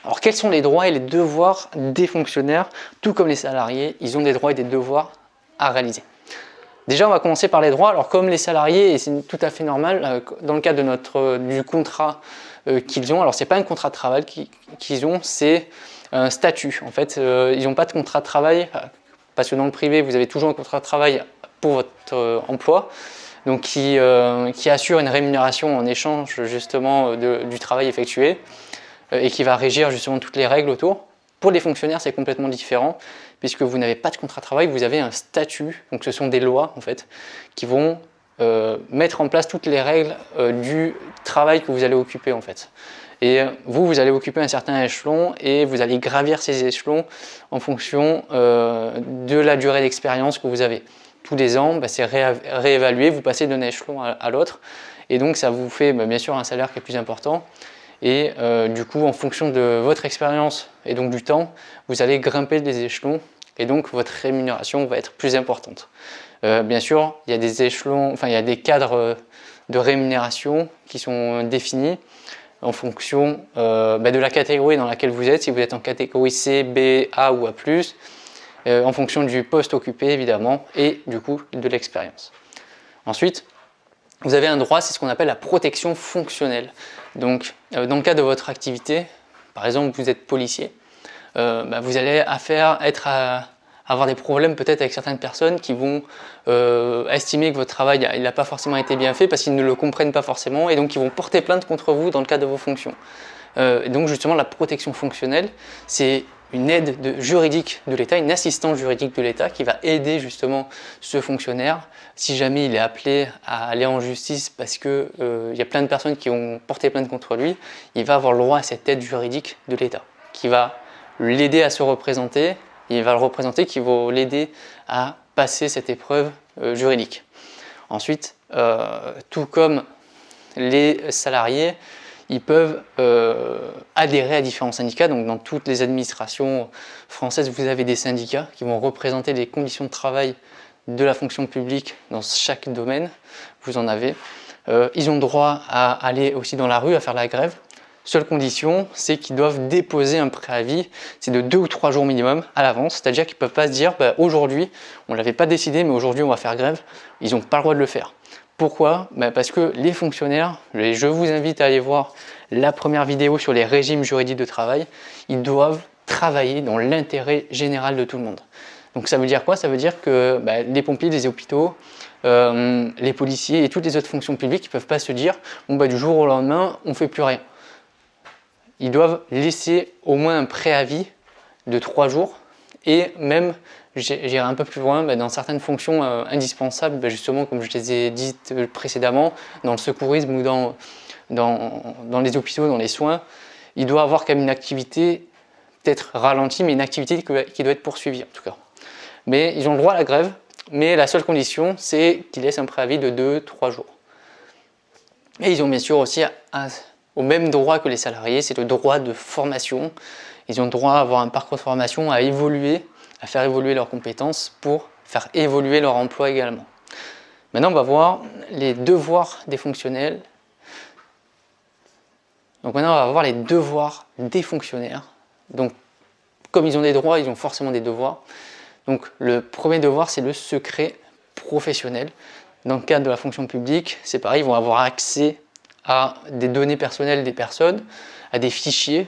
Alors quels sont les droits et les devoirs des fonctionnaires? Tout comme les salariés, ils ont des droits et des devoirs à réaliser. Déjà, on va commencer par les droits. Alors comme les salariés, et c'est tout à fait normal, dans le cadre de du contrat qu'ils ont, alors c'est pas un contrat de travail qu'ils ont, c'est un statut. En fait, ils n'ont pas de contrat de travail, parce que dans le privé, vous avez toujours un contrat de travail pour votre emploi, donc qui assure une rémunération en échange justement du travail effectué et qui va régir justement toutes les règles autour. Pour les fonctionnaires, c'est complètement différent puisque vous n'avez pas de contrat de travail, vous avez un statut, donc ce sont des lois en fait qui vont mettre en place toutes les règles du travail que vous allez occuper en fait. Et vous allez occuper un certain échelon et vous allez gravir ces échelons en fonction de la durée d'expérience que vous avez. Tous les ans, c'est réévalué, vous passez d'un échelon à l'autre et donc ça vous fait bien sûr un salaire qui est plus important. Et du coup, en fonction de votre expérience et donc du temps, vous allez grimper des échelons et donc votre rémunération va être plus importante. Bien sûr, il y a des échelons, enfin il y a des cadres de rémunération qui sont définis en fonction de la catégorie dans laquelle vous êtes, si vous êtes en catégorie C, B, A ou A+, en fonction du poste occupé évidemment et du coup de l'expérience. Ensuite, vous avez un droit, c'est ce qu'on appelle la protection fonctionnelle. Donc, dans le cadre de votre activité, par exemple, vous êtes policier, vous allez avoir des problèmes peut-être avec certaines personnes qui vont estimer que votre travail n'a pas forcément été bien fait parce qu'ils ne le comprennent pas forcément et donc ils vont porter plainte contre vous dans le cadre de vos fonctions. Et donc justement, la protection fonctionnelle, c'est une aide juridique de l'État, une assistance juridique de l'État qui va aider justement ce fonctionnaire si jamais il est appelé à aller en justice parce qu'il y a plein de personnes qui ont porté plainte contre lui, il va avoir le droit à cette aide juridique de l'État qui va l'aider à se représenter, il va le représenter, qui va l'aider à passer cette épreuve juridique. Ensuite, tout comme les salariés, ils peuvent adhérer à différents syndicats. Donc dans toutes les administrations françaises, vous avez des syndicats qui vont représenter les conditions de travail de la fonction publique dans chaque domaine. Vous en avez. Ils ont droit à aller aussi dans la rue, à faire la grève. Seule condition, c'est qu'ils doivent déposer un préavis, c'est de 2 ou 3 jours minimum à l'avance, c'est-à-dire qu'ils ne peuvent pas se dire aujourd'hui, on ne l'avait pas décidé, mais aujourd'hui on va faire grève. Ils n'ont pas le droit de le faire. Pourquoi? Parce que les fonctionnaires, et je vous invite à aller voir la première vidéo sur les régimes juridiques de travail, ils doivent travailler dans l'intérêt général de tout le monde. Donc ça veut dire quoi? Ça veut dire que les pompiers, les hôpitaux, les policiers et toutes les autres fonctions publiques ne peuvent pas se dire du jour au lendemain, on ne fait plus rien. Ils doivent laisser au moins un préavis de 3 jours et même, j'irai un peu plus loin, dans certaines fonctions indispensables, justement comme je les ai dites précédemment, dans le secourisme ou dans les hôpitaux, dans les soins, il doit avoir quand même une activité peut-être ralentie, mais une activité qui doit être poursuivie en tout cas. Mais ils ont le droit à la grève, mais la seule condition, c'est qu'ils laissent un préavis de 2-3 jours. Et ils ont bien sûr aussi au même droit que les salariés, c'est le droit de formation. Ils ont le droit à avoir un parcours de formation, à évoluer, à faire évoluer leurs compétences pour faire évoluer leur emploi également. Maintenant, on va voir les devoirs des fonctionnaires. Donc maintenant, on va voir les devoirs des fonctionnaires. Donc, comme ils ont des droits, ils ont forcément des devoirs. Donc, le premier devoir, c'est le secret professionnel. Dans le cadre de la fonction publique, c'est pareil, ils vont avoir accès à des données personnelles des personnes, à des fichiers,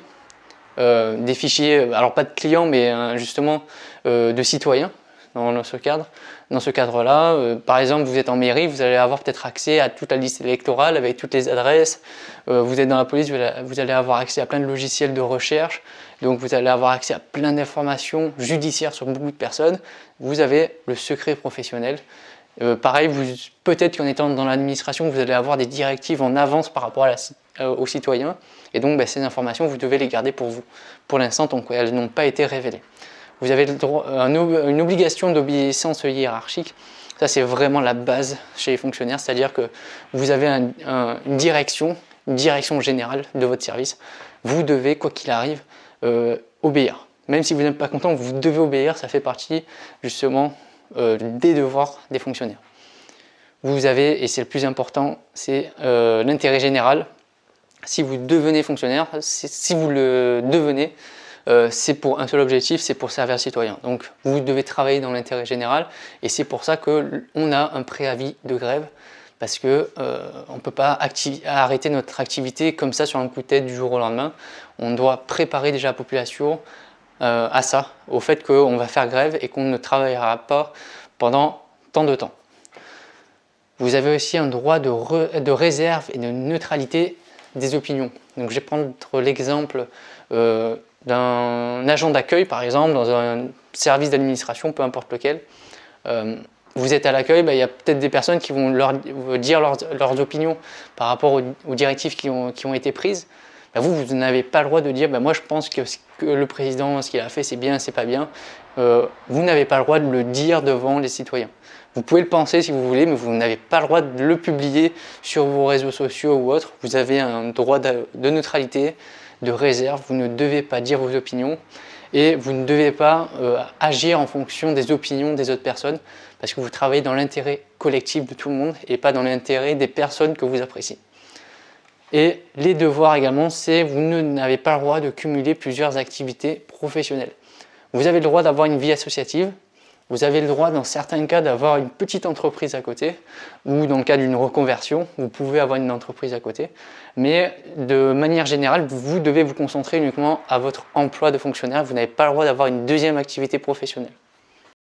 alors pas de clients, mais justement de citoyens dans ce cadre. Dans ce cadre-là, par exemple, vous êtes en mairie, vous allez avoir peut-être accès à toute la liste électorale avec toutes les adresses. Vous êtes dans la police, vous allez avoir accès à plein de logiciels de recherche. Donc vous allez avoir accès à plein d'informations judiciaires sur beaucoup de personnes. Vous avez le secret professionnel. Pareil, peut-être qu'en étant dans l'administration, vous allez avoir des directives en avance par rapport aux citoyens. Et donc, ces informations, vous devez les garder pour vous. Pour l'instant, tant qu'elles n'ont pas été révélées. Vous avez le droit, une obligation d'obéissance hiérarchique. Ça, c'est vraiment la base chez les fonctionnaires. C'est-à-dire que vous avez une direction générale de votre service. Vous devez, quoi qu'il arrive, obéir. Même si vous n'êtes pas content, vous devez obéir. Ça fait partie, justement, des devoirs des fonctionnaires. Vous avez, et c'est le plus important, c'est l'intérêt général. si vous devenez fonctionnaire, si vous le devenez, c'est pour un seul objectif, c'est pour servir le citoyen. Donc vous devez travailler dans l'intérêt général et c'est pour ça qu'on a un préavis de grève parce que on ne peut pas arrêter notre activité comme ça sur un coup de tête du jour au lendemain. On doit préparer déjà la population à ça, au fait qu'on va faire grève et qu'on ne travaillera pas pendant tant de temps. Vous avez aussi un droit de réserve et de neutralité des opinions. Donc je vais prendre l'exemple d'un agent d'accueil par exemple, dans un service d'administration, peu importe lequel. Vous êtes à l'accueil, il y a peut-être des personnes qui vont dire leurs opinions par rapport aux directives qui ont été prises. Vous n'avez pas le droit de dire moi je pense que le président, ce qu'il a fait, c'est bien, c'est pas bien. Vous n'avez pas le droit de le dire devant les citoyens. Vous pouvez le penser si vous voulez, mais vous n'avez pas le droit de le publier sur vos réseaux sociaux ou autres. Vous avez un droit de neutralité, de réserve. Vous ne devez pas dire vos opinions et vous ne devez pas agir en fonction des opinions des autres personnes parce que vous travaillez dans l'intérêt collectif de tout le monde et pas dans l'intérêt des personnes que vous appréciez. Et les devoirs également, c'est vous n'avez pas le droit de cumuler plusieurs activités professionnelles. Vous avez le droit d'avoir une vie associative, vous avez le droit dans certains cas d'avoir une petite entreprise à côté, ou dans le cas d'une reconversion, vous pouvez avoir une entreprise à côté, mais de manière générale, vous devez vous concentrer uniquement à votre emploi de fonctionnaire, vous n'avez pas le droit d'avoir une deuxième activité professionnelle.